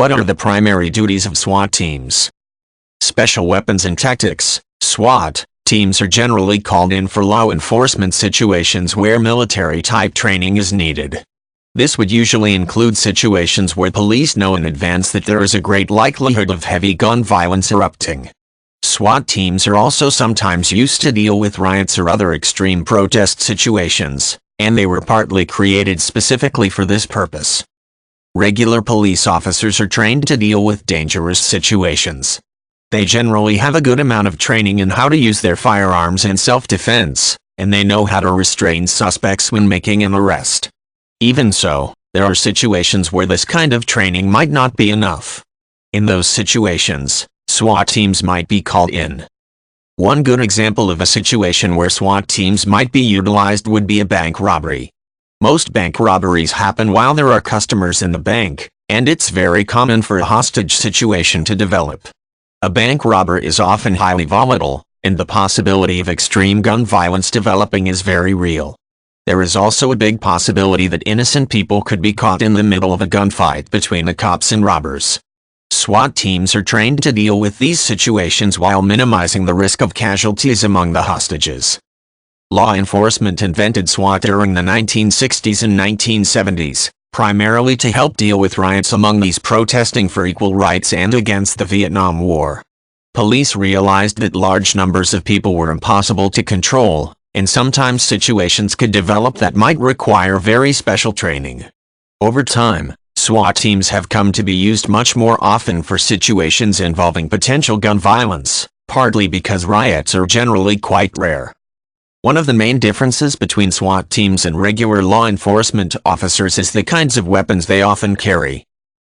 What are the primary duties of SWAT teams? Special Weapons and Tactics, SWAT, teams are generally called in for law enforcement situations where military-type training is needed. This would usually include situations where police know in advance that there is a great likelihood of heavy gun violence erupting. SWAT teams are also sometimes used to deal with riots or other extreme protest situations, and they were partly created specifically for this purpose. Regular police officers are trained to deal with dangerous situations. They generally have a good amount of training in how to use their firearms in self-defense, and they know how to restrain suspects when making an arrest. Even so, there are situations where this kind of training might not be enough. In those situations, SWAT teams might be called in. One good example of a situation where SWAT teams might be utilized would be a bank robbery. Most bank robberies happen while there are customers in the bank, and it's very common for a hostage situation to develop. A bank robber is often highly volatile, and the possibility of extreme gun violence developing is very real. There is also a big possibility that innocent people could be caught in the middle of a gunfight between the cops and robbers. SWAT teams are trained to deal with these situations while minimizing the risk of casualties among the hostages. Law enforcement invented SWAT during the 1960s and 1970s, primarily to help deal with riots among these protesting for equal rights and against the Vietnam War. Police realized that large numbers of people were impossible to control, and sometimes situations could develop that might require very special training. Over time, SWAT teams have come to be used much more often for situations involving potential gun violence, partly because riots are generally quite rare. One of the main differences between SWAT teams and regular law enforcement officers is the kinds of weapons they often carry.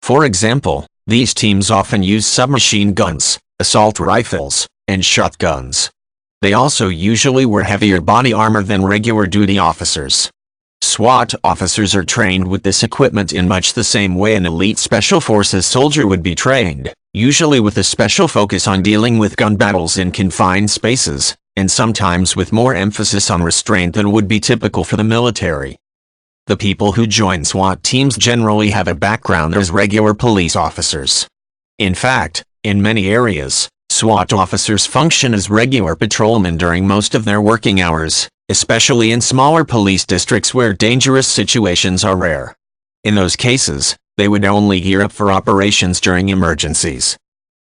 For example, these teams often use submachine guns, assault rifles, and shotguns. They also usually wear heavier body armor than regular duty officers. SWAT officers are trained with this equipment in much the same way an elite special forces soldier would be trained, usually with a special focus on dealing with gun battles in confined spaces, and sometimes with more emphasis on restraint than would be typical for the military. The people who join SWAT teams generally have a background as regular police officers. In fact, in many areas, SWAT officers function as regular patrolmen during most of their working hours, especially in smaller police districts where dangerous situations are rare. In those cases, they would only gear up for operations during emergencies.